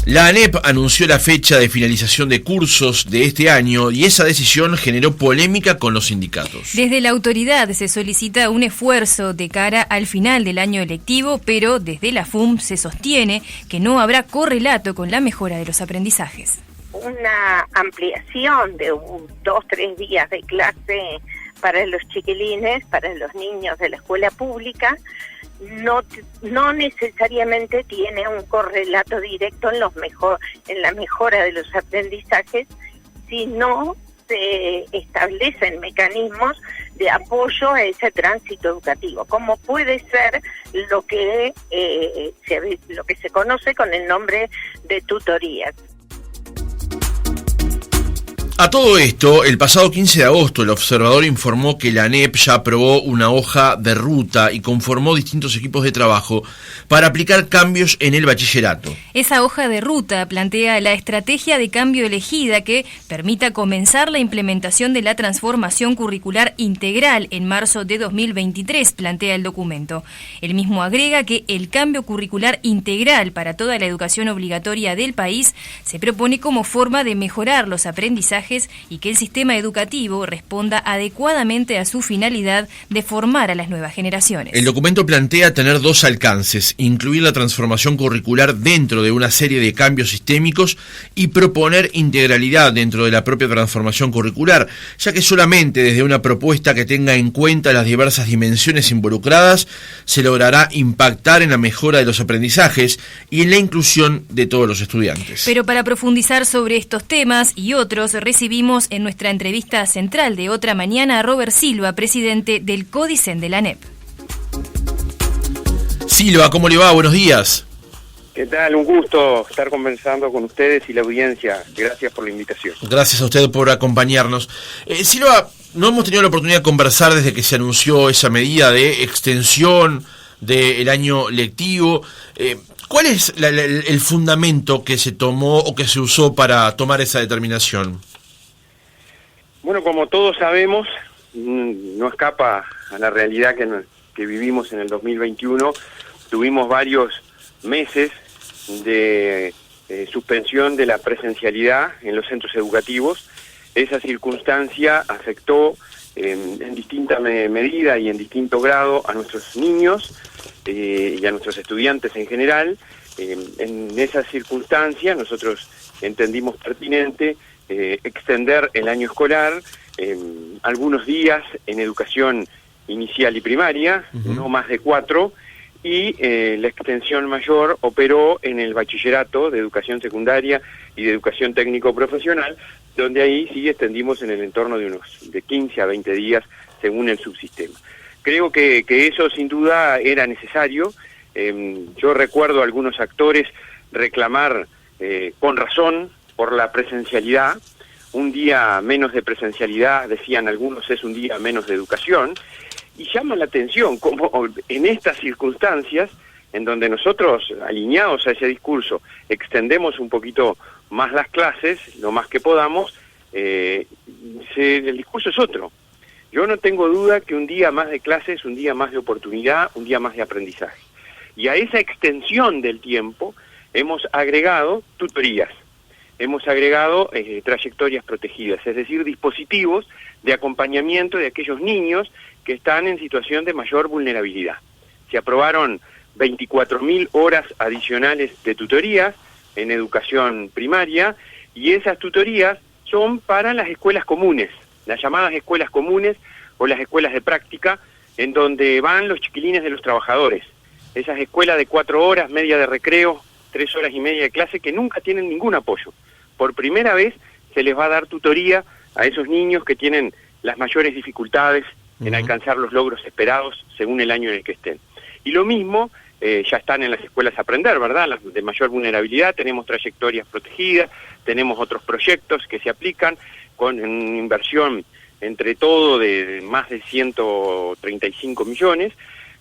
La ANEP anunció la fecha de finalización de cursos de este año y esa decisión generó polémica con los sindicatos. Desde la autoridad se solicita un esfuerzo de cara al final del año lectivo, pero desde la FUM se sostiene que no habrá correlato con la mejora de los aprendizajes. Una ampliación de 2-3 días de clase para los chiquilines, para los niños de la escuela pública, no necesariamente tiene un correlato directo en la mejora de los aprendizajes, sino se establecen mecanismos de apoyo a ese tránsito educativo, como puede ser lo que se conoce con el nombre de tutorías. A todo esto, el pasado 15 de agosto, el Observador informó que la ANEP ya aprobó una hoja de ruta y conformó distintos equipos de trabajo para aplicar cambios en el bachillerato. Esa hoja de ruta plantea la estrategia de cambio elegida que permita comenzar la implementación de la transformación curricular integral en marzo de 2023, plantea el documento. El mismo agrega que el cambio curricular integral para toda la educación obligatoria del país se propone como forma de mejorar los aprendizajes y que el sistema educativo responda adecuadamente a su finalidad de formar a las nuevas generaciones. El documento plantea tener dos alcances: incluir la transformación curricular dentro de una serie de cambios sistémicos y proponer integralidad dentro de la propia transformación curricular, ya que solamente desde una propuesta que tenga en cuenta las diversas dimensiones involucradas se logrará impactar en la mejora de los aprendizajes y en la inclusión de todos los estudiantes. Pero para profundizar sobre estos temas y otros, recibimos en nuestra entrevista central de Otra Mañana a Robert Silva, presidente del Codicen de la ANEP. Silva, ¿cómo le va? Buenos días. ¿Qué tal? Un gusto estar conversando con ustedes y la audiencia. Gracias por la invitación. Gracias a usted por acompañarnos. Silva, no hemos tenido la oportunidad de conversar desde que se anunció esa medida de extensión del año lectivo. ¿Cuál es el fundamento que se tomó o que se usó para tomar esa determinación? Bueno, como todos sabemos, no escapa a la realidad que vivimos en el 2021. Tuvimos varios meses de suspensión de la presencialidad en los centros educativos. Esa circunstancia afectó en distinta medida y en distinto grado a nuestros niños y a nuestros estudiantes en general. En esa circunstancia nosotros entendimos pertinente extender el año escolar algunos días en educación inicial y primaria, no más de 4, y la extensión mayor operó en el bachillerato de educación secundaria y de educación técnico-profesional, donde ahí sí extendimos en el entorno de 15 a 20 días según el subsistema. Creo que eso sin duda era necesario. Yo recuerdo a algunos actores reclamar con razón por la presencialidad. Un día menos de presencialidad, decían algunos, es un día menos de educación. Y llama la atención cómo en estas circunstancias, en donde nosotros, alineados a ese discurso, extendemos un poquito más las clases, lo más que podamos, el discurso es otro. Yo no tengo duda que un día más de clases es un día más de oportunidad, un día más de aprendizaje. Y a esa extensión del tiempo hemos agregado tutorías, hemos agregado trayectorias protegidas, es decir, dispositivos de acompañamiento de aquellos niños que están en situación de mayor vulnerabilidad. Se aprobaron 24.000 horas adicionales de tutorías en educación primaria, y esas tutorías son para las escuelas comunes, las llamadas escuelas comunes o las escuelas de práctica, en donde van los chiquilines de los trabajadores. Esas escuelas de 4 horas, media de recreo, 3 horas y media de clase, que nunca tienen ningún apoyo. Por primera vez se les va a dar tutoría a esos niños que tienen las mayores dificultades en alcanzar los logros esperados según el año en el que estén. Y lo mismo, ya están en las escuelas a aprender, ¿verdad? Las de mayor vulnerabilidad, tenemos trayectorias protegidas, tenemos otros proyectos que se aplican con una inversión entre todo de más de 135 millones,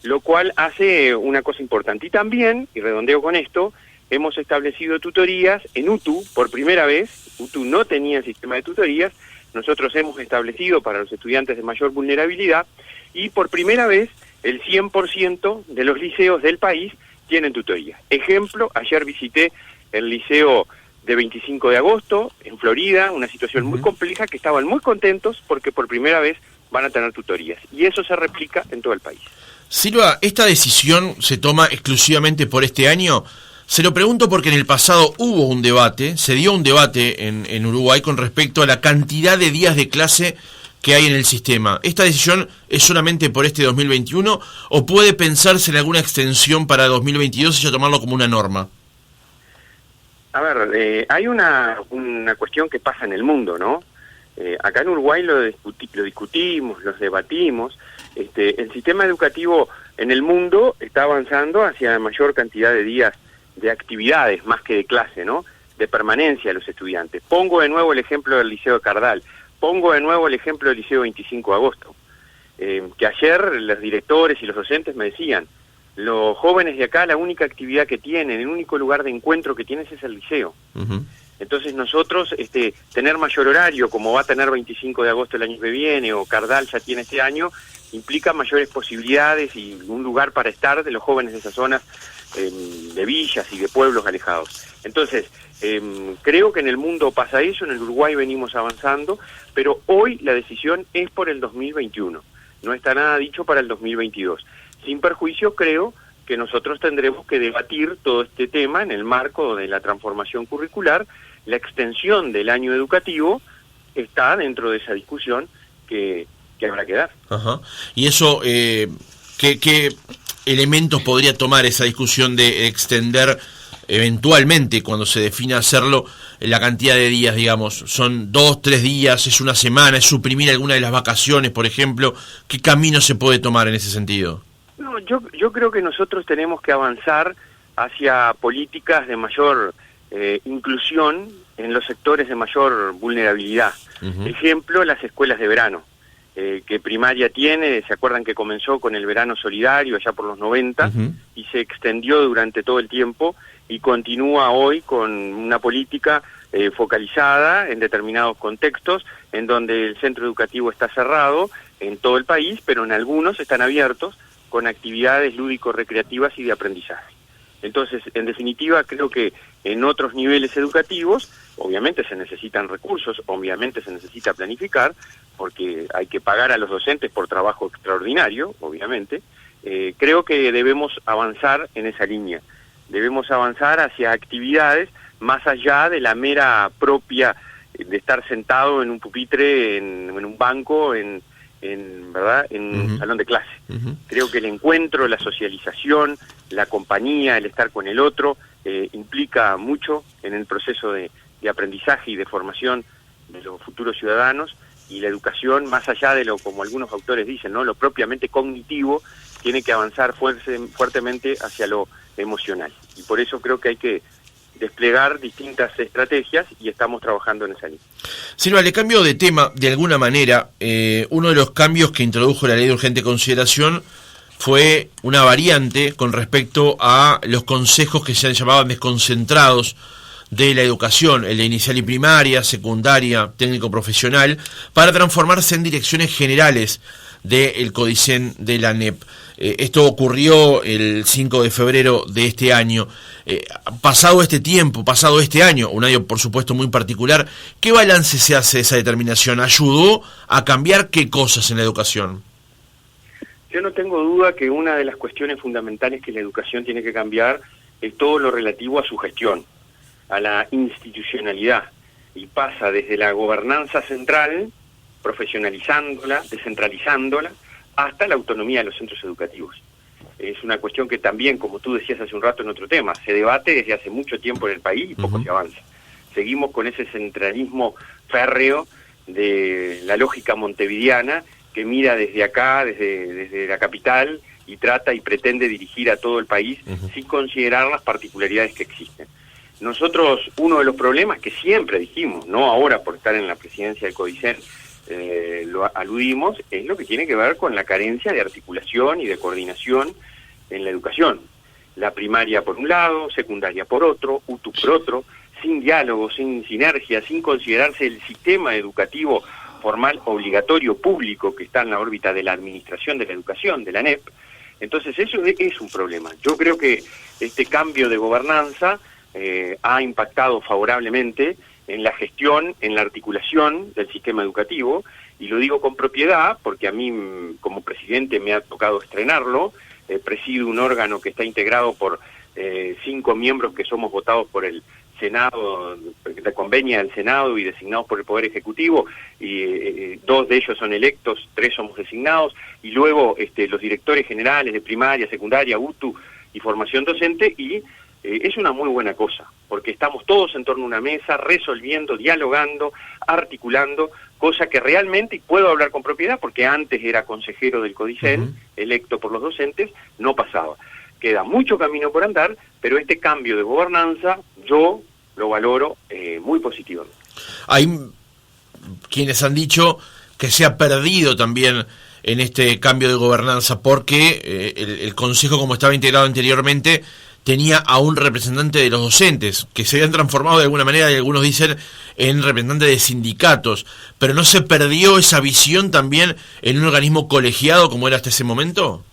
lo cual hace una cosa importante. Y también, y redondeo con esto, hemos establecido tutorías en UTU por primera vez. UTU no tenía sistema de tutorías, nosotros hemos establecido para los estudiantes de mayor vulnerabilidad, y por primera vez el 100% de los liceos del país tienen tutoría. Ejemplo, ayer visité el liceo de 25 de agosto, en Florida, una situación muy compleja, que estaban muy contentos porque por primera vez van a tener tutorías. Y eso se replica en todo el país. Silva, ¿esta decisión se toma exclusivamente por este año? Se lo pregunto porque en el pasado hubo un debate, se dio un debate en Uruguay con respecto a la cantidad de días de clase que hay en el sistema. ¿Esta decisión es solamente por este 2021 o puede pensarse en alguna extensión para 2022 y ya tomarlo como una norma? A ver, hay una cuestión que pasa en el mundo, ¿no? Acá en Uruguay lo discutimos, los debatimos. El sistema educativo en el mundo está avanzando hacia mayor cantidad de días de actividades, más que de clase, ¿no? De permanencia de los estudiantes. Pongo de nuevo el ejemplo del Liceo de Cardal. Pongo de nuevo el ejemplo del Liceo 25 de agosto. Que ayer los directores y los docentes me decían, los jóvenes de acá la única actividad que tienen, el único lugar de encuentro que tienen es el liceo. Entonces nosotros, tener mayor horario, como va a tener 25 de agosto el año que viene, o Cardal ya tiene este año, implica mayores posibilidades y un lugar para estar de los jóvenes de esas zonas, de villas y de pueblos alejados. Entonces, creo que en el mundo pasa eso, en el Uruguay venimos avanzando, pero hoy la decisión es por el 2021, no está nada dicho para el 2022. Sin perjuicio, creo que nosotros tendremos que debatir todo este tema en el marco de la transformación curricular. La extensión del año educativo está dentro de esa discusión que habrá que dar. Ajá. Y eso, ¿qué elementos podría tomar esa discusión de extender eventualmente, cuando se defina hacerlo, la cantidad de días, digamos? ¿Son 2, 3 días, es una semana, es suprimir alguna de las vacaciones, por ejemplo? ¿Qué camino se puede tomar en ese sentido? No, yo creo que nosotros tenemos que avanzar hacia políticas de mayor inclusión en los sectores de mayor vulnerabilidad. Ejemplo, las escuelas de verano, que primaria tiene, se acuerdan que comenzó con el verano solidario allá por los 90 y se extendió durante todo el tiempo y continúa hoy con una política focalizada en determinados contextos, en donde el centro educativo está cerrado en todo el país, pero en algunos están abiertos con actividades lúdico-recreativas y de aprendizaje. Entonces, en definitiva, creo que en otros niveles educativos, obviamente se necesitan recursos, obviamente se necesita planificar, porque hay que pagar a los docentes por trabajo extraordinario, obviamente. Creo que debemos avanzar en esa línea. Debemos avanzar hacia actividades más allá de la mera propia de estar sentado en un pupitre, en un banco, ¿verdad? En un salón de clase. Creo que el encuentro, la socialización, la compañía, el estar con el otro, implica mucho en el proceso de aprendizaje y de formación de los futuros ciudadanos, y la educación, más allá de lo, como algunos autores dicen, ¿no?, lo propiamente cognitivo, tiene que avanzar fuertemente hacia lo emocional. Y por eso creo que hay que desplegar distintas estrategias y estamos trabajando en esa línea. Silva, le cambio de tema de alguna manera. Uno de los cambios que introdujo la ley de urgente consideración fue una variante con respecto a los consejos que se llamaban desconcentrados de la educación, el de inicial y primaria, secundaria, técnico profesional, para transformarse en direcciones generales del CODICEN de la ANEP. Esto ocurrió el 5 de febrero de este año. Pasado este tiempo, pasado este año, un año por supuesto muy particular, ¿qué balance se hace de esa determinación? ¿Ayudó a cambiar qué cosas en la educación? Yo no tengo duda que una de las cuestiones fundamentales que la educación tiene que cambiar es todo lo relativo a su gestión, a la institucionalidad, y pasa desde la gobernanza central, profesionalizándola, descentralizándola, hasta la autonomía de los centros educativos. Es una cuestión que también, como tú decías hace un rato en otro tema, se debate desde hace mucho tiempo en el país y poco se avanza. Seguimos con ese centralismo férreo de la lógica montevideana que mira desde acá, desde la capital, y trata y pretende dirigir a todo el país sin considerar las particularidades que existen. Nosotros, uno de los problemas que siempre dijimos, no ahora por estar en la presidencia del CODICEN, lo aludimos, es lo que tiene que ver con la carencia de articulación y de coordinación en la educación. La primaria por un lado, secundaria por otro, UTU por otro, sin diálogo, sin sinergia, sin considerarse el sistema educativo formal obligatorio público que está en la órbita de la administración de la educación, de la ANEP. Entonces eso es un problema. Yo creo que este cambio de gobernanza ha impactado favorablemente en la gestión, en la articulación del sistema educativo, y lo digo con propiedad porque a mí como presidente me ha tocado estrenarlo. Presido un órgano que está integrado por 5 miembros que somos votados por el Senado, la convenia del Senado y designados por el Poder Ejecutivo, y 2 de ellos son electos, 3 somos designados, y luego los directores generales de primaria, secundaria, UTU y formación docente, y es una muy buena cosa, porque estamos todos en torno a una mesa, resolviendo, dialogando, articulando, cosa que realmente, y puedo hablar con propiedad, porque antes era consejero del CODICEN, electo por los docentes, no pasaba. Queda mucho camino por andar, pero este cambio de gobernanza yo lo valoro muy positivamente. Hay quienes han dicho que se ha perdido también en este cambio de gobernanza porque el Consejo, como estaba integrado anteriormente, tenía a un representante de los docentes, que se habían transformado de alguna manera, y algunos dicen, en representantes de sindicatos, pero ¿no se perdió esa visión también en un organismo colegiado como era hasta ese momento?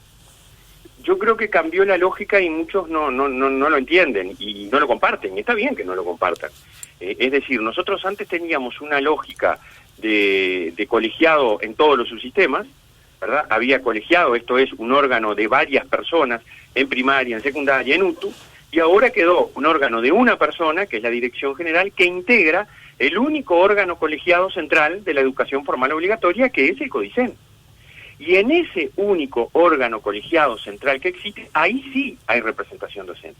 Yo creo que cambió la lógica y muchos no lo entienden y no lo comparten, y está bien que no lo compartan. Es decir, nosotros antes teníamos una lógica de colegiado en todos los subsistemas, ¿verdad? Había colegiado, esto es un órgano de varias personas, en primaria, en secundaria, en UTU, y ahora quedó un órgano de una persona, que es la Dirección General, que integra el único órgano colegiado central de la educación formal obligatoria, que es el CODICEN. Y en ese único órgano colegiado central que existe, ahí sí hay representación docente.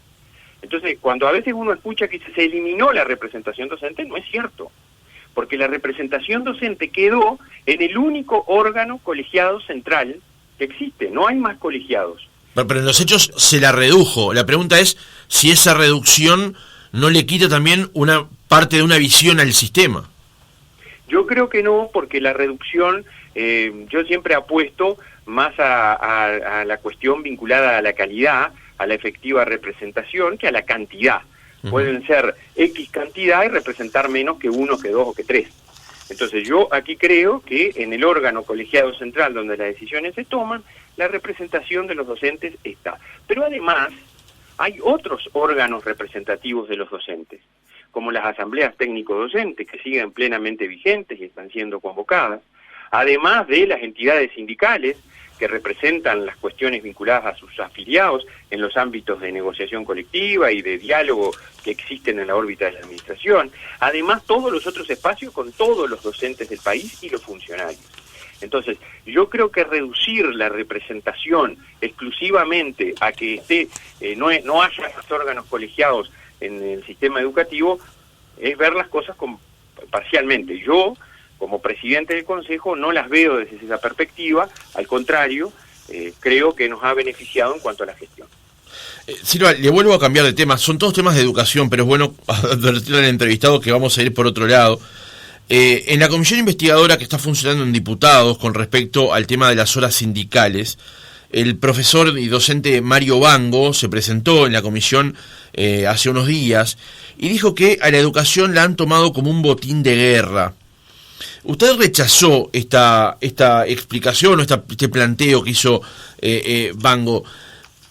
Entonces, cuando a veces uno escucha que se eliminó la representación docente, no es cierto, porque la representación docente quedó en el único órgano colegiado central que existe, no hay más colegiados. Pero en los hechos se la redujo. La pregunta es si esa reducción no le quita también una parte de una visión al sistema. Yo creo que no, porque la reducción, yo siempre apuesto más a la cuestión vinculada a la calidad, a la efectiva representación, que a la cantidad. Pueden ser X cantidad y representar menos que 1, que 2 o que 3. Entonces yo aquí creo que en el órgano colegiado central donde las decisiones se toman, la representación de los docentes está. Pero además hay otros órganos representativos de los docentes, como las asambleas técnico-docentes, que siguen plenamente vigentes y están siendo convocadas, además de las entidades sindicales que representan las cuestiones vinculadas a sus afiliados en los ámbitos de negociación colectiva y de diálogo que existen en la órbita de la administración, además todos los otros espacios con todos los docentes del país y los funcionarios. Entonces, yo creo que reducir la representación exclusivamente a que no haya órganos colegiados en el sistema educativo es ver las cosas parcialmente. Yo, como presidente del Consejo, no las veo desde esa perspectiva, al contrario, creo que nos ha beneficiado en cuanto a la gestión. Silva, le vuelvo a cambiar de tema, son todos temas de educación, pero es bueno advertirle al entrevistado que vamos a ir por otro lado. En la comisión investigadora que está funcionando en diputados con respecto al tema de las horas sindicales, el profesor y docente Mario Bango se presentó en la comisión hace unos días y dijo que a la educación la han tomado como un botín de guerra. ¿Usted rechazó esta explicación o este planteo que hizo Bango?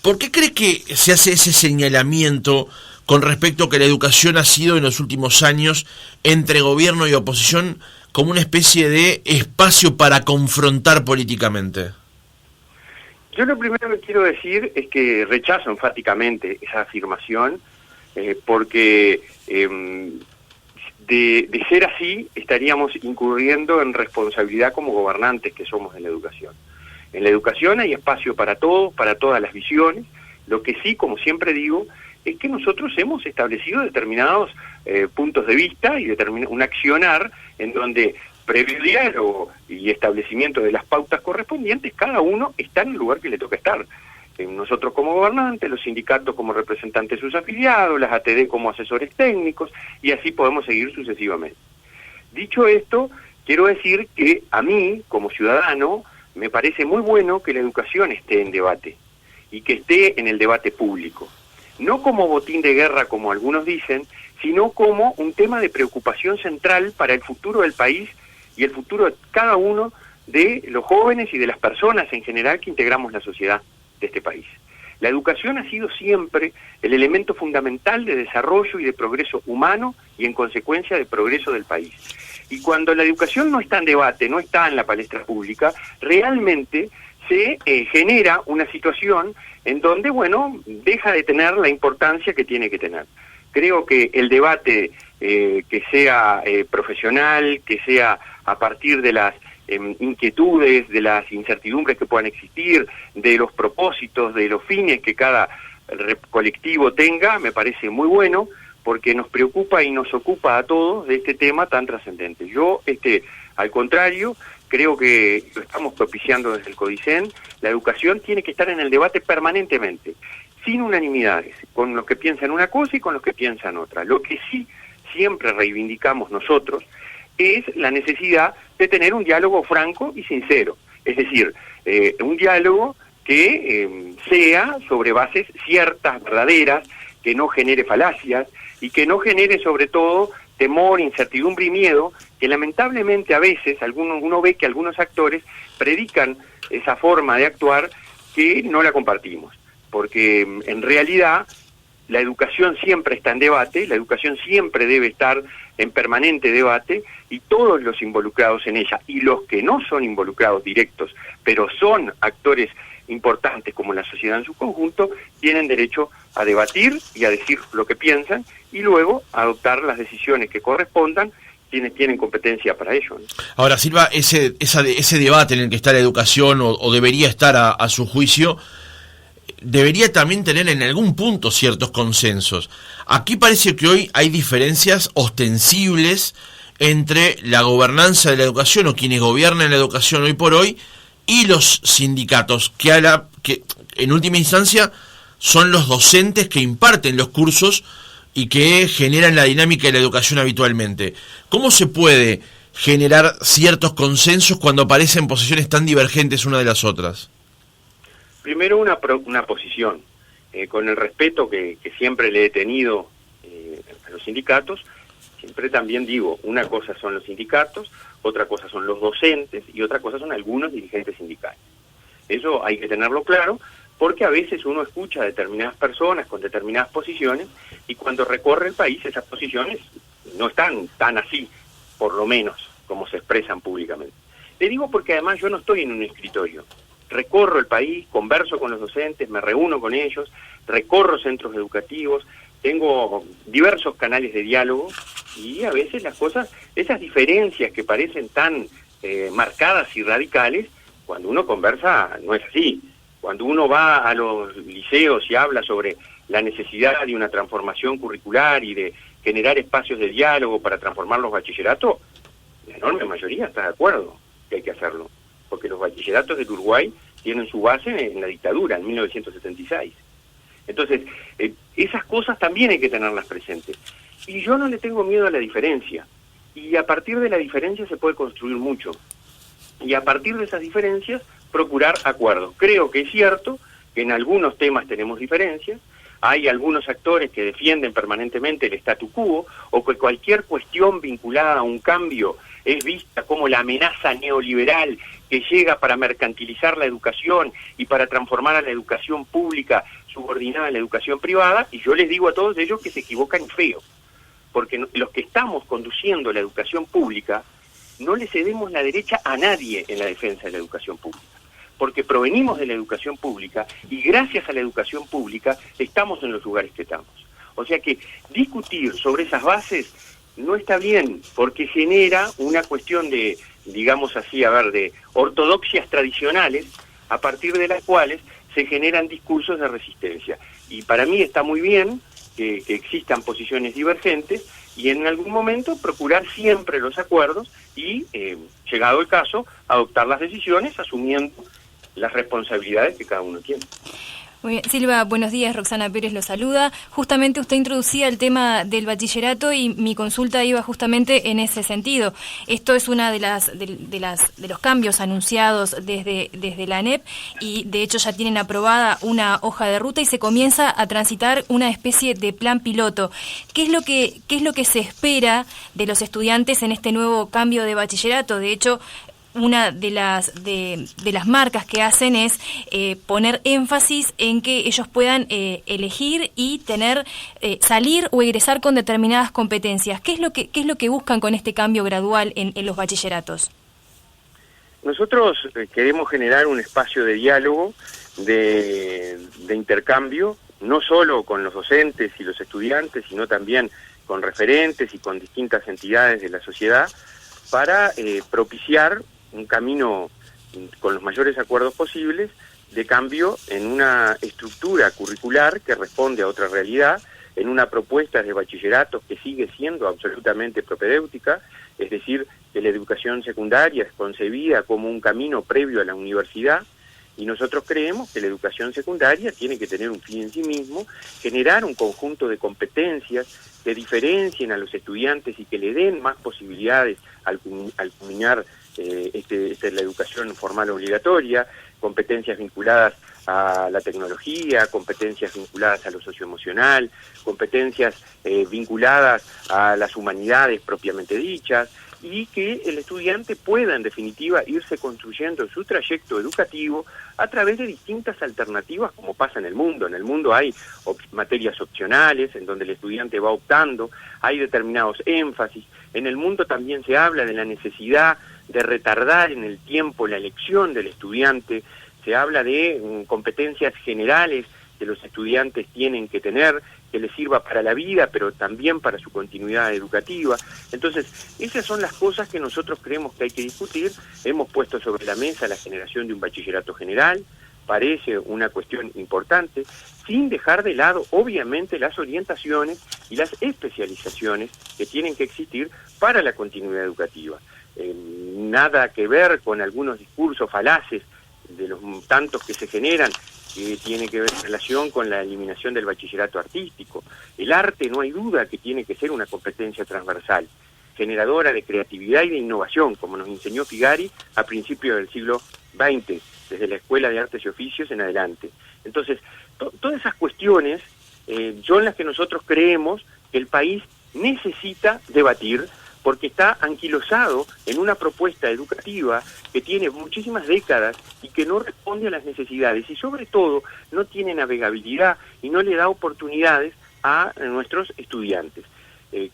¿Por qué cree que se hace ese señalamiento con respecto a que la educación ha sido en los últimos años, entre gobierno y oposición, como una especie de espacio para confrontar políticamente? Yo lo primero que quiero decir es que rechazo enfáticamente esa afirmación, porque de ser así estaríamos incurriendo en responsabilidad como gobernantes que somos en la educación. En la educación hay espacio para todos, para todas las visiones. Lo que sí, como siempre digo, es que nosotros hemos establecido determinados puntos de vista y un accionar en donde, previo diálogo y establecimiento de las pautas correspondientes, cada uno está en el lugar que le toca estar. Nosotros como gobernantes, los sindicatos como representantes de sus afiliados, las ATD como asesores técnicos, y así podemos seguir sucesivamente. Dicho esto, quiero decir que a mí, como ciudadano, me parece muy bueno que la educación esté en debate, y que esté en el debate público. No como botín de guerra, como algunos dicen, sino como un tema de preocupación central para el futuro del país y el futuro de cada uno de los jóvenes y de las personas en general que integramos la sociedad de este país. La educación ha sido siempre el elemento fundamental de desarrollo y de progreso humano y en consecuencia de progreso del país. Y cuando la educación no está en debate, no está en la palestra pública, realmente se genera una situación en donde, bueno, deja de tener la importancia que tiene que tener. Creo que el debate que sea profesional, que sea a partir de las inquietudes, de las incertidumbres que puedan existir, de los propósitos, de los fines que cada colectivo tenga, me parece muy bueno, porque nos preocupa y nos ocupa a todos de este tema tan trascendente. Yo, al contrario, creo que lo estamos propiciando desde el CODICEN. La educación tiene que estar en el debate permanentemente, sin unanimidades, con los que piensan una cosa y con los que piensan otra. Lo que sí siempre reivindicamos nosotros es la necesidad de tener un diálogo franco y sincero, es decir, un diálogo que sea sobre bases ciertas, verdaderas, que no genere falacias y que no genere sobre todo temor, incertidumbre y miedo, que lamentablemente a veces uno ve que algunos actores predican esa forma de actuar que no la compartimos, porque en realidad la educación siempre está en debate, la educación siempre debe estar en permanente debate y todos los involucrados en ella y los que no son involucrados directos, pero son actores importantes como la sociedad en su conjunto, tienen derecho a debatir y a decir lo que piensan y luego a adoptar las decisiones que correspondan quienes tienen competencia para ello, ¿no? Ahora, Silva, ese debate en el que está la educación o debería estar a su juicio, debería también tener en algún punto ciertos consensos. Aquí parece que hoy hay diferencias ostensibles entre la gobernanza de la educación o quienes gobiernan la educación hoy por hoy y los sindicatos, que en última instancia son los docentes que imparten los cursos y que generan la dinámica de la educación habitualmente. ¿Cómo se puede generar ciertos consensos cuando aparecen posiciones tan divergentes una de las otras? Primero una posición, con el respeto que siempre le he tenido a los sindicatos, siempre también digo, una cosa son los sindicatos, otra cosa son los docentes y otra cosa son algunos dirigentes sindicales. Eso hay que tenerlo claro, porque a veces uno escucha a determinadas personas con determinadas posiciones y cuando recorre el país esas posiciones no están tan así, por lo menos, como se expresan públicamente. Le digo porque además yo no estoy en un escritorio. Recorro el país, converso con los docentes, me reúno con ellos, recorro centros educativos, tengo diversos canales de diálogo y a veces las cosas, esas diferencias que parecen tan marcadas y radicales, cuando uno conversa no es así. Cuando uno va a los liceos y habla sobre la necesidad de una transformación curricular y de generar espacios de diálogo para transformar los bachilleratos, la enorme mayoría está de acuerdo que hay que hacerlo, porque los bachilleratos del Uruguay tienen su base en la dictadura, en 1976. Entonces, esas cosas también hay que tenerlas presentes. Y yo no le tengo miedo a la diferencia. Y a partir de la diferencia se puede construir mucho. Y a partir de esas diferencias, procurar acuerdos. Creo que es cierto que en algunos temas tenemos diferencias. Hay algunos actores que defienden permanentemente el statu quo o que cualquier cuestión vinculada a un cambio es vista como la amenaza neoliberal que llega para mercantilizar la educación y para transformar a la educación pública subordinada a la educación privada, y yo les digo a todos ellos que se equivocan feo, porque los que estamos conduciendo la educación pública no le cedemos la derecha a nadie en la defensa de la educación pública, porque provenimos de la educación pública y gracias a la educación pública estamos en los lugares que estamos. O sea que discutir sobre esas bases no está bien, porque genera una cuestión de, digamos así, de ortodoxias tradicionales, a partir de las cuales se generan discursos de resistencia. Y para mí está muy bien que existan posiciones divergentes y en algún momento procurar siempre los acuerdos y, llegado el caso, adoptar las decisiones asumiendo las responsabilidades que cada uno tiene. Muy bien. Silva, buenos días, Roxana Pérez lo saluda. Justamente usted introducía el tema del bachillerato y mi consulta iba justamente en ese sentido. Esto es una de los cambios anunciados desde la ANEP y de hecho ya tienen aprobada una hoja de ruta y se comienza a transitar una especie de plan piloto. ¿Qué es lo que se espera de los estudiantes en este nuevo cambio de bachillerato? De hecho, una de las marcas que hacen es poner énfasis en que ellos puedan elegir y tener salir o egresar con determinadas competencias. ¿Qué es lo que buscan con este cambio gradual en los bachilleratos? Nosotros queremos generar un espacio de diálogo, de intercambio, no solo con los docentes y los estudiantes, sino también con referentes y con distintas entidades de la sociedad, para propiciar un camino con los mayores acuerdos posibles de cambio en una estructura curricular que responde a otra realidad, en una propuesta de bachillerato que sigue siendo absolutamente propedéutica, es decir, que la educación secundaria es concebida como un camino previo a la universidad, y nosotros creemos que la educación secundaria tiene que tener un fin en sí mismo, generar un conjunto de competencias que diferencien a los estudiantes y que le den más posibilidades al culminar la educación formal obligatoria, competencias vinculadas a la tecnología, competencias vinculadas a lo socioemocional, competencias vinculadas a las humanidades propiamente dichas, y que el estudiante pueda, en definitiva, irse construyendo su trayecto educativo a través de distintas alternativas, como pasa en el mundo. En el mundo hay materias opcionales, en donde el estudiante va optando, hay determinados énfasis. En el mundo también se habla de la necesidad de retardar en el tiempo la elección del estudiante, se habla de competencias generales que los estudiantes tienen que tener, que les sirva para la vida, pero también para su continuidad educativa. Entonces, esas son las cosas que nosotros creemos que hay que discutir. Hemos puesto sobre la mesa la generación de un bachillerato general, parece una cuestión importante, sin dejar de lado, obviamente, las orientaciones y las especializaciones que tienen que existir para la continuidad educativa. Nada que ver con algunos discursos falaces de los tantos que se generan, que tiene que ver en relación con la eliminación del bachillerato artístico. El arte no hay duda que tiene que ser una competencia transversal, generadora de creatividad y de innovación, como nos enseñó Figari a principios del siglo XX, desde la Escuela de Artes y Oficios en adelante. Entonces, todas esas cuestiones son las que nosotros creemos que el país necesita debatir, porque está anquilosado en una propuesta educativa que tiene muchísimas décadas y que no responde a las necesidades, y sobre todo no tiene navegabilidad y no le da oportunidades a nuestros estudiantes.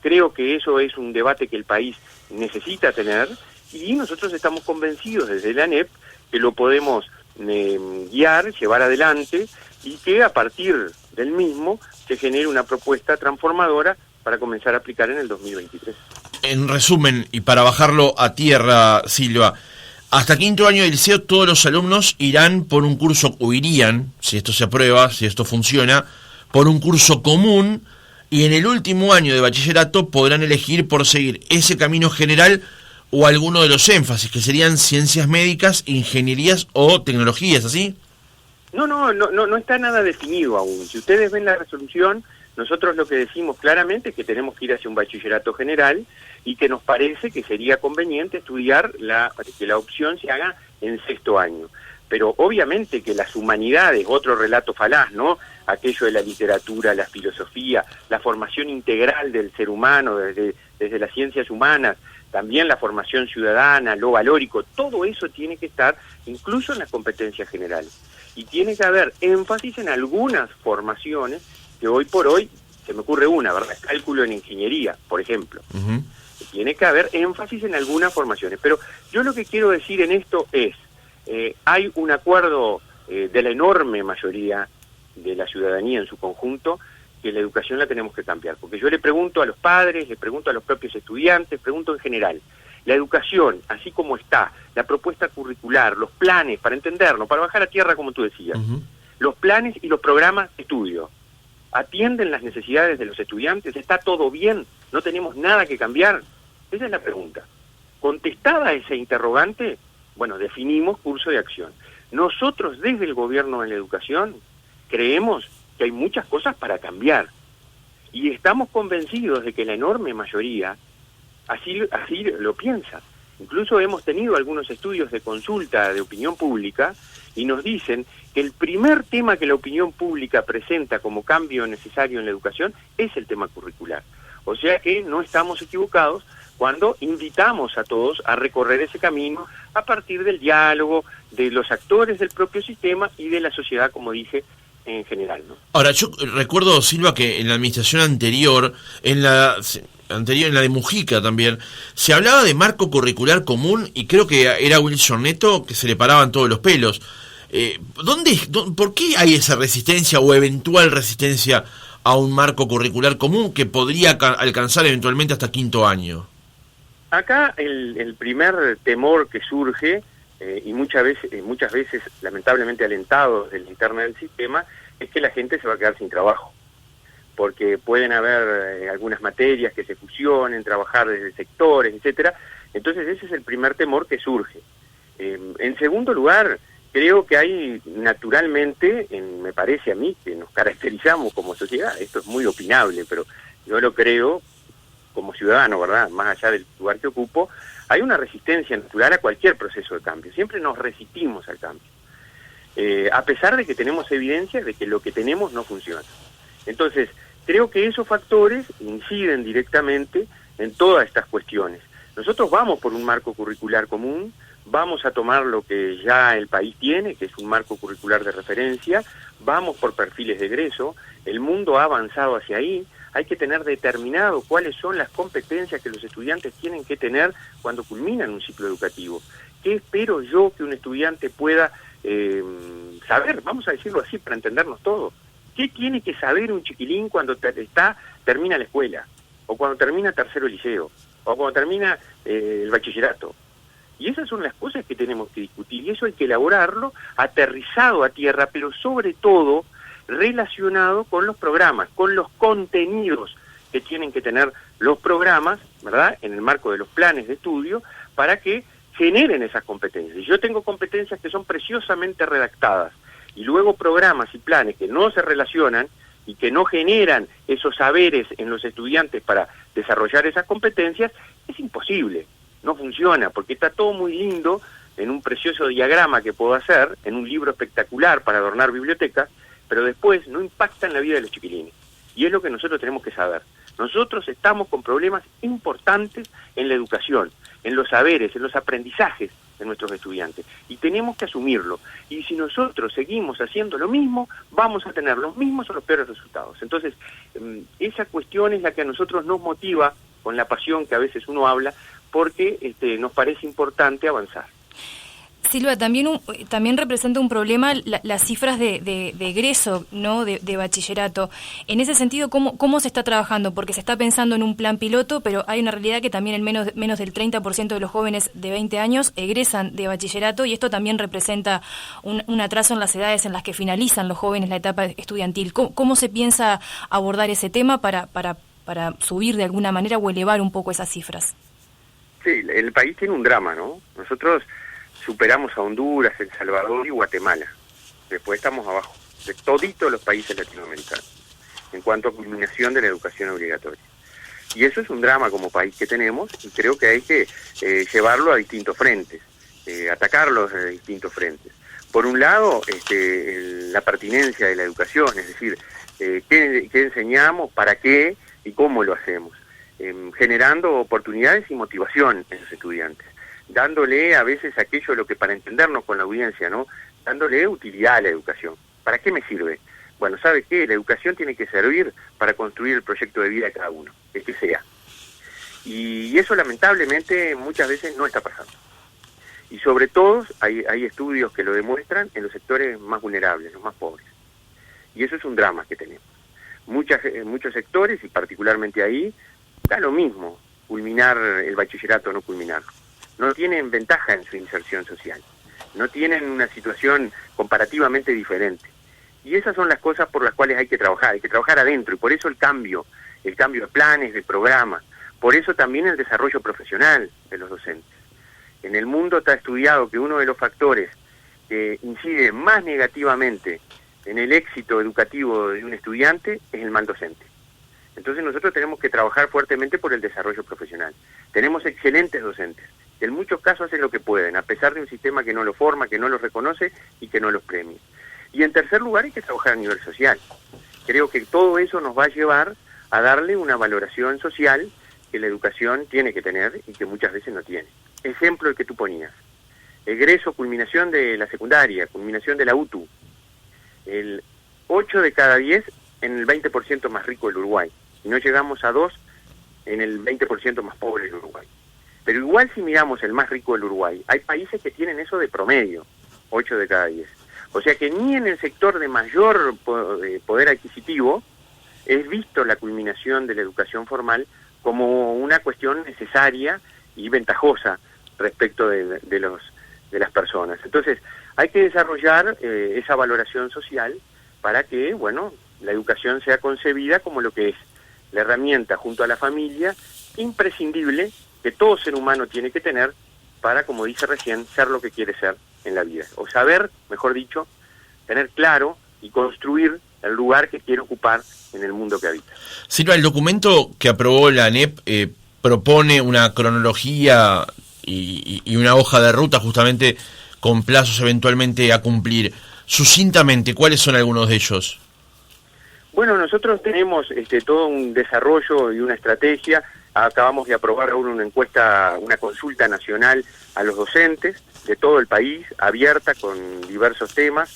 Creo que eso es un debate que el país necesita tener, y nosotros estamos convencidos desde la ANEP que lo podemos guiar, llevar adelante, y que a partir del mismo se genere una propuesta transformadora para comenzar a aplicar en el 2023. En resumen, y para bajarlo a tierra, Silva, hasta quinto año del liceo todos los alumnos irán por un curso, o irían, si esto se aprueba, si esto funciona, por un curso común, y en el último año de bachillerato podrán elegir por seguir ese camino general o alguno de los énfasis, que serían ciencias médicas, ingenierías o tecnologías, ¿así? No está nada definido aún. Si ustedes ven la resolución, nosotros lo que decimos claramente es que tenemos que ir hacia un bachillerato general y que nos parece que sería conveniente estudiar que la opción se haga en sexto año. Pero obviamente que las humanidades, otro relato falaz, ¿no? Aquello de la literatura, la filosofía, la formación integral del ser humano desde las ciencias humanas, también la formación ciudadana, lo valórico, todo eso tiene que estar incluso en las competencias generales. Y tiene que haber énfasis en algunas formaciones que hoy por hoy, se me ocurre una, ¿verdad? Cálculo en ingeniería, por ejemplo. Uh-huh. Tiene que haber énfasis en algunas formaciones. Pero yo lo que quiero decir en esto es, hay un acuerdo de la enorme mayoría de la ciudadanía en su conjunto, que la educación la tenemos que cambiar. Porque yo le pregunto a los padres, le pregunto a los propios estudiantes, pregunto en general, la educación, así como está, la propuesta curricular, los planes, para entenderlo, para bajar a tierra, como tú decías, uh-huh. Los planes y los programas de estudio, ¿atienden las necesidades de los estudiantes? ¿Está todo bien? ¿No tenemos nada que cambiar? Esa es la pregunta. Contestada ese interrogante, bueno, definimos curso de acción. Nosotros desde el gobierno de la educación creemos que hay muchas cosas para cambiar y estamos convencidos de que la enorme mayoría así lo piensa. Incluso hemos tenido algunos estudios de consulta de opinión pública y nos dicen que el primer tema que la opinión pública presenta como cambio necesario en la educación es el tema curricular. O sea que no estamos equivocados cuando invitamos a todos a recorrer ese camino a partir del diálogo de los actores del propio sistema y de la sociedad, como dije, en general, ¿no? Ahora, yo recuerdo, Silva, que en la administración anterior, en la de Mujica también, se hablaba de marco curricular común y creo que era Wilson Neto que se le paraban todos los pelos. ¿Por qué hay esa resistencia o eventual resistencia a un marco curricular común que podría alcanzar eventualmente hasta quinto año? Acá el primer temor que surge, y muchas veces lamentablemente alentado desde la interna del sistema, es que la gente se va a quedar sin trabajo, porque pueden haber algunas materias que se fusionen, trabajar desde sectores, etcétera. Entonces ese es el primer temor que surge. En segundo lugar, creo que hay naturalmente, me parece a mí, que nos caracterizamos como sociedad, esto es muy opinable, pero yo lo creo como ciudadano, ¿verdad? Más allá del lugar que ocupo, hay una resistencia natural a cualquier proceso de cambio. Siempre nos resistimos al cambio, a pesar de que tenemos evidencia de que lo que tenemos no funciona. Entonces, creo que esos factores inciden directamente en todas estas cuestiones. Nosotros vamos por un marco curricular común, vamos a tomar lo que ya el país tiene, que es un marco curricular de referencia, vamos por perfiles de egreso, el mundo ha avanzado hacia ahí, hay que tener determinado cuáles son las competencias que los estudiantes tienen que tener cuando culminan un ciclo educativo. ¿Qué espero yo que un estudiante pueda saber? Vamos a decirlo así para entendernos todos. ¿Qué tiene que saber un chiquilín cuando termina la escuela? O cuando termina tercero liceo? O cuando termina el bachillerato? Y esas son las cosas que tenemos que discutir, y eso hay que elaborarlo aterrizado a tierra, pero sobre todo relacionado con los programas, con los contenidos que tienen que tener los programas, ¿verdad?, en el marco de los planes de estudio, para que generen esas competencias. Y yo tengo competencias que son preciosamente redactadas, y luego programas y planes que no se relacionan y que no generan esos saberes en los estudiantes para desarrollar esas competencias, es imposible. No funciona, porque está todo muy lindo en un precioso diagrama que puedo hacer, en un libro espectacular para adornar bibliotecas, pero después no impacta en la vida de los chiquilines. Y es lo que nosotros tenemos que saber. Nosotros estamos con problemas importantes en la educación, en los saberes, en los aprendizajes de nuestros estudiantes. Y tenemos que asumirlo. Y si nosotros seguimos haciendo lo mismo, vamos a tener los mismos o los peores resultados. Entonces, esa cuestión es la que a nosotros nos motiva, con la pasión que a veces uno habla, porque nos parece importante avanzar. Silva, también representa un problema las cifras de egreso, ¿no?, de bachillerato. En ese sentido, ¿cómo se está trabajando? Porque se está pensando en un plan piloto, pero hay una realidad que también menos del 30% de los jóvenes de 20 años egresan de bachillerato, y esto también representa un atraso en las edades en las que finalizan los jóvenes la etapa estudiantil. ¿Cómo se piensa abordar ese tema para subir de alguna manera o elevar un poco esas cifras? Sí, el país tiene un drama, ¿no? Nosotros superamos a Honduras, El Salvador y Guatemala. Después estamos abajo de toditos los países latinoamericanos en cuanto a culminación de la educación obligatoria. Y eso es un drama como país que tenemos, y creo que hay que llevarlo a distintos frentes, atacarlo desde distintos frentes. Por un lado, la pertinencia de la educación, es decir, qué enseñamos, para qué y cómo lo hacemos, generando oportunidades y motivación en los estudiantes, dándole a veces aquello lo que, para entendernos con la audiencia, ¿no?, dándole utilidad a la educación. ¿Para qué me sirve? Bueno, ¿sabe qué? La educación tiene que servir para construir el proyecto de vida de cada uno, el que sea. Y eso lamentablemente muchas veces no está pasando. Y sobre todo hay estudios que lo demuestran en los sectores más vulnerables, los más pobres. Y eso es un drama que tenemos. Muchos sectores, y particularmente ahí, da lo mismo culminar el bachillerato o no culminarlo. No tienen ventaja en su inserción social, no tienen una situación comparativamente diferente. Y esas son las cosas por las cuales hay que trabajar adentro, y por eso el cambio de planes, de programas, por eso también el desarrollo profesional de los docentes. En el mundo está estudiado que uno de los factores que incide más negativamente en el éxito educativo de un estudiante es el mal docente. Entonces nosotros tenemos que trabajar fuertemente por el desarrollo profesional. Tenemos excelentes docentes, que en muchos casos hacen lo que pueden, a pesar de un sistema que no los forma, que no los reconoce y que no los premia. Y en tercer lugar hay que trabajar a nivel social. Creo que todo eso nos va a llevar a darle una valoración social que la educación tiene que tener y que muchas veces no tiene. Ejemplo el que tú ponías. Egreso, culminación de la secundaria, culminación de la UTU. El 8 de cada 10 en el 20% más rico del Uruguay. Y no llegamos a 2 en el 20% más pobre del Uruguay. Pero igual si miramos el más rico del Uruguay, hay países que tienen eso de promedio, 8 de cada 10. O sea que ni en el sector de mayor poder adquisitivo es visto la culminación de la educación formal como una cuestión necesaria y ventajosa respecto de las personas. Entonces, hay que desarrollar esa valoración social para que, bueno, la educación sea concebida como lo que es la herramienta junto a la familia imprescindible que todo ser humano tiene que tener para, como dice recién, ser lo que quiere ser en la vida. O saber, mejor dicho, tener claro y construir el lugar que quiere ocupar en el mundo que habita. Silva, el documento que aprobó la ANEP propone una cronología y una hoja de ruta justamente con plazos eventualmente a cumplir. Sucintamente, ¿cuáles son algunos de ellos? Bueno, nosotros tenemos todo un desarrollo y una estrategia. Acabamos de aprobar ahora una encuesta, una consulta nacional a los docentes de todo el país, abierta con diversos temas,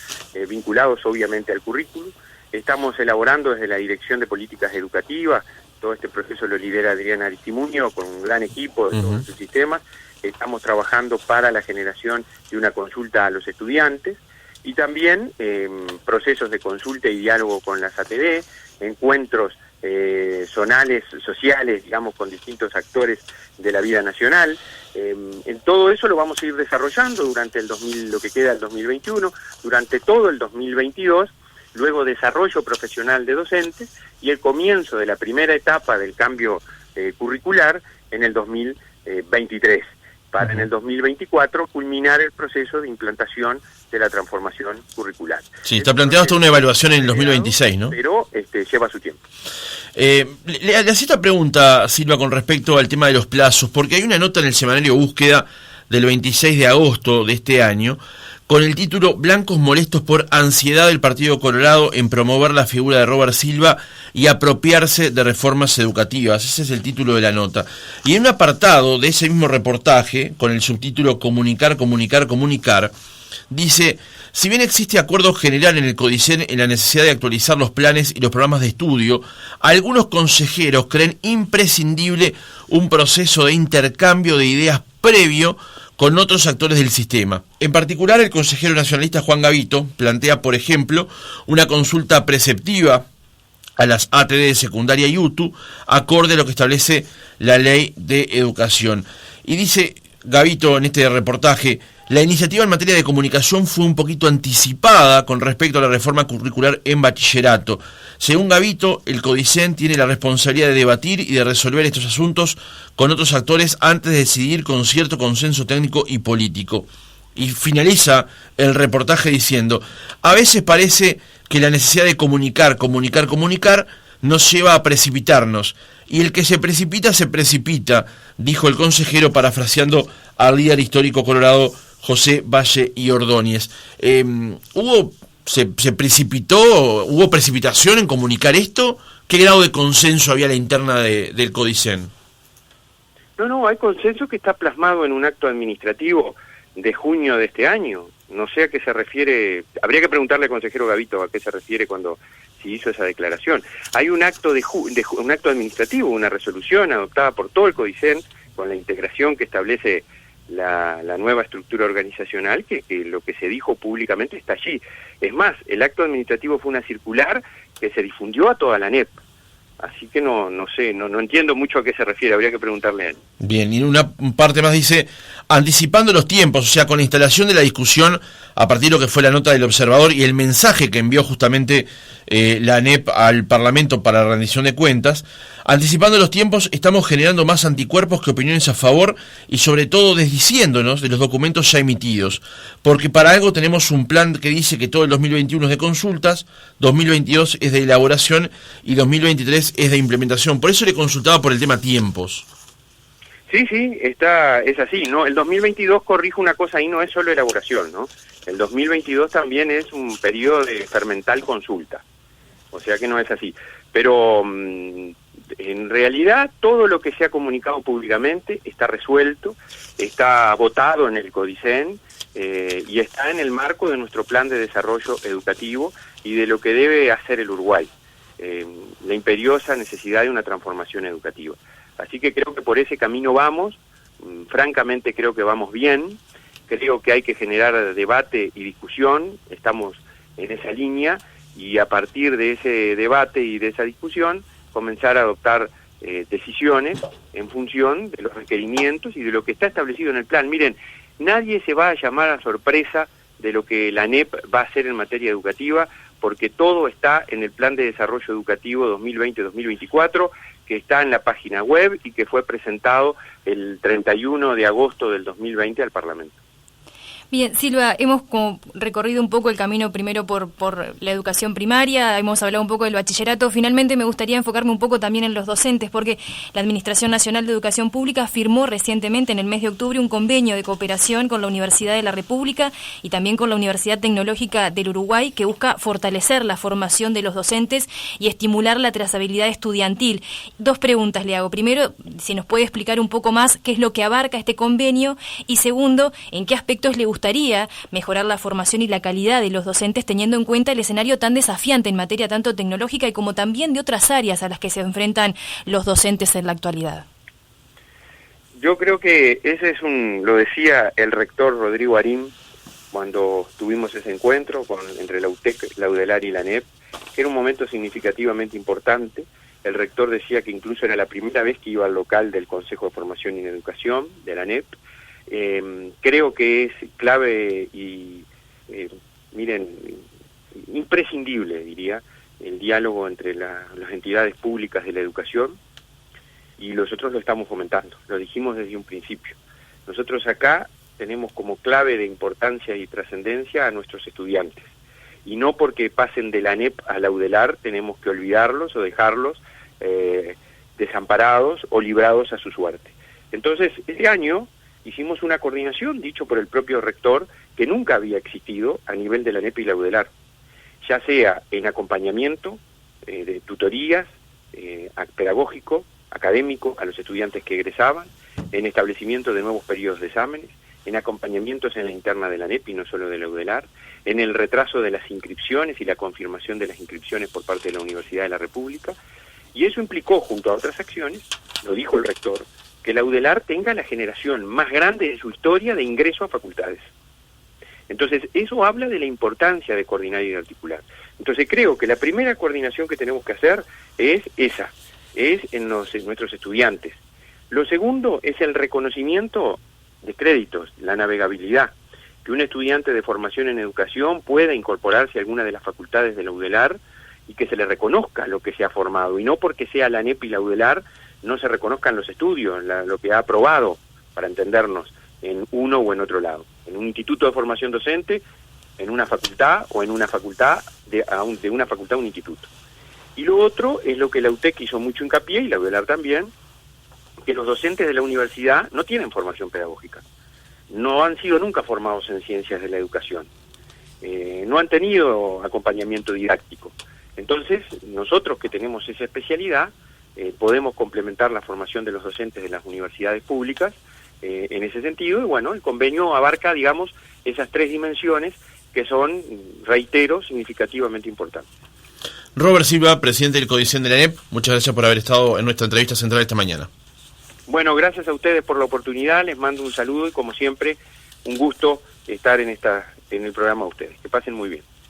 vinculados obviamente al currículum. Estamos elaborando desde la Dirección de Políticas Educativas, todo este proceso lo lidera Adriana Aristimuño con un gran equipo de todos sus sistemas. Estamos trabajando para la generación de una consulta a los estudiantes y también procesos de consulta y diálogo con las ATD, encuentros zonales, sociales, digamos, con distintos actores de la vida nacional. En todo eso lo vamos a ir desarrollando durante lo que queda del 2021, durante todo el 2022, luego desarrollo profesional de docentes y el comienzo de la primera etapa del cambio curricular en el 2023, para en el 2024 culminar el proceso de implantación de la transformación curricular. Sí, está planteado hasta una evaluación en el 2026, ¿no? Pero lleva su tiempo. Le hacía esta pregunta, Silva, con respecto al tema de los plazos, porque hay una nota en el semanario Búsqueda del 26 de agosto de este año, con el título Blancos molestos por ansiedad del Partido Colorado en promover la figura de Robert Silva y apropiarse de reformas educativas. Ese es el título de la nota. Y en un apartado de ese mismo reportaje, con el subtítulo Comunicar, comunicar, comunicar, dice: si bien existe acuerdo general en el CODICEN en la necesidad de actualizar los planes y los programas de estudio, algunos consejeros creen imprescindible un proceso de intercambio de ideas previo con otros actores del sistema. En particular, el consejero nacionalista Juan Gavito plantea, por ejemplo, una consulta preceptiva a las ATD de secundaria y UTU, acorde a lo que establece la Ley de Educación. Y dice Gavito en este reportaje: la iniciativa en materia de comunicación fue un poquito anticipada con respecto a la reforma curricular en bachillerato. Según Gavito, el CODICEN tiene la responsabilidad de debatir y de resolver estos asuntos con otros actores antes de decidir con cierto consenso técnico y político. Y finaliza el reportaje diciendo: a veces parece que la necesidad de comunicar, comunicar, comunicar nos lleva a precipitarnos. Y el que se precipita, dijo el consejero parafraseando al líder histórico colorado José Valle y Ordóñez. ¿Se precipitó? ¿Hubo precipitación en comunicar esto? ¿Qué grado de consenso había a la interna del CODICEN? No, hay consenso que está plasmado en un acto administrativo de junio de este año. No sé a qué se refiere, habría que preguntarle al consejero Gavito a qué se refiere cuando se hizo esa declaración. Hay un acto un acto administrativo, una resolución adoptada por todo el CODICEN con la integración que establece la nueva estructura organizacional, que lo que se dijo públicamente está allí. Es más, el acto administrativo fue una circular que se difundió a toda la ANEP. Así que no sé, no entiendo mucho a qué se refiere, habría que preguntarle a él. Bien, y una parte más dice: anticipando los tiempos, o sea, con la instalación de la discusión a partir de lo que fue la nota del observador y el mensaje que envió justamente la ANEP al Parlamento para la rendición de cuentas, anticipando los tiempos estamos generando más anticuerpos que opiniones a favor y sobre todo desdiciéndonos de los documentos ya emitidos, porque para algo tenemos un plan que dice que todo el 2021 es de consultas, 2022 es de elaboración y 2023 es de implementación. Por eso le consultaba por el tema tiempos. Sí, es así, ¿no? El 2022, corrijo una cosa ahí, no es solo elaboración, ¿no? El 2022 también es un periodo de fermental consulta, o sea que no es así. Pero En realidad, todo lo que se ha comunicado públicamente está resuelto, está votado en el Codicen y está en el marco de nuestro plan de desarrollo educativo y de lo que debe hacer el Uruguay, la imperiosa necesidad de una transformación educativa. Así que creo que por ese camino vamos, francamente creo que vamos bien, creo que hay que generar debate y discusión, estamos en esa línea, y a partir de ese debate y de esa discusión comenzar a adoptar decisiones en función de los requerimientos y de lo que está establecido en el plan. Miren, nadie se va a llamar a sorpresa de lo que la ANEP va a hacer en materia educativa, porque todo está en el Plan de Desarrollo Educativo 2020-2024, que está en la página web y que fue presentado el 31 de agosto del 2020 al Parlamento. Bien, Silva, hemos recorrido un poco el camino primero por la educación primaria, hemos hablado un poco del bachillerato. Finalmente me gustaría enfocarme un poco también en los docentes, porque la Administración Nacional de Educación Pública firmó recientemente, en el mes de octubre, un convenio de cooperación con la Universidad de la República y también con la Universidad Tecnológica del Uruguay, que busca fortalecer la formación de los docentes y estimular la trazabilidad estudiantil. Dos preguntas le hago. Primero, si nos puede explicar un poco más qué es lo que abarca este convenio, y segundo, en qué aspectos le gustaría mejorar la formación y la calidad de los docentes, teniendo en cuenta el escenario tan desafiante en materia tanto tecnológica y como también de otras áreas a las que se enfrentan los docentes en la actualidad. Yo creo que ese lo decía el rector Rodrigo Arim cuando tuvimos ese encuentro entre la UTEC, la UDELAR y la ANEP, que era un momento significativamente importante. El rector decía que incluso era la primera vez que iba al local del Consejo de Formación y Educación de la ANEP. Creo que es clave y, miren, imprescindible, diría, el diálogo entre las entidades públicas de la educación, y nosotros lo estamos fomentando, lo dijimos desde un principio. Nosotros acá tenemos como clave de importancia y trascendencia a nuestros estudiantes, y no porque pasen de la ANEP a la UDELAR tenemos que olvidarlos o dejarlos desamparados o librados a su suerte. Entonces, este año hicimos una coordinación, dicho por el propio rector, que nunca había existido a nivel de la ANEP y la UDELAR, ya sea en acompañamiento de tutorías, pedagógico, académico a los estudiantes que egresaban, en establecimiento de nuevos periodos de exámenes, en acompañamientos en la interna de la ANEP y no solo de la UDELAR, en el retraso de las inscripciones y la confirmación de las inscripciones por parte de la Universidad de la República, y eso implicó, junto a otras acciones, lo dijo el rector, que la UDELAR tenga la generación más grande de su historia de ingreso a facultades. Entonces, eso habla de la importancia de coordinar y de articular. Entonces, creo que la primera coordinación que tenemos que hacer es esa, es en nuestros estudiantes. Lo segundo es el reconocimiento de créditos, la navegabilidad, que un estudiante de formación en educación pueda incorporarse a alguna de las facultades de la UDELAR y que se le reconozca lo que se ha formado, y no porque sea la ANEP y la UDELAR no se reconozcan los estudios, lo que ha aprobado, para entendernos, en uno o en otro lado, en un instituto de formación docente, en una facultad o en una facultad, de una facultad a un instituto. Y lo otro es lo que la UTEC hizo mucho hincapié, y la UDELAR también, que los docentes de la universidad no tienen formación pedagógica, no han sido nunca formados en ciencias de la educación, no han tenido acompañamiento didáctico. Entonces, nosotros que tenemos esa especialidad, podemos complementar la formación de los docentes de las universidades públicas en ese sentido, y bueno, el convenio abarca, digamos, esas tres dimensiones que son, reitero, significativamente importantes. Robert Silva, presidente del Codicen de la ANEP, muchas gracias por haber estado en nuestra entrevista central esta mañana. Bueno, gracias a ustedes por la oportunidad, les mando un saludo y como siempre, un gusto estar en el programa de ustedes. Que pasen muy bien.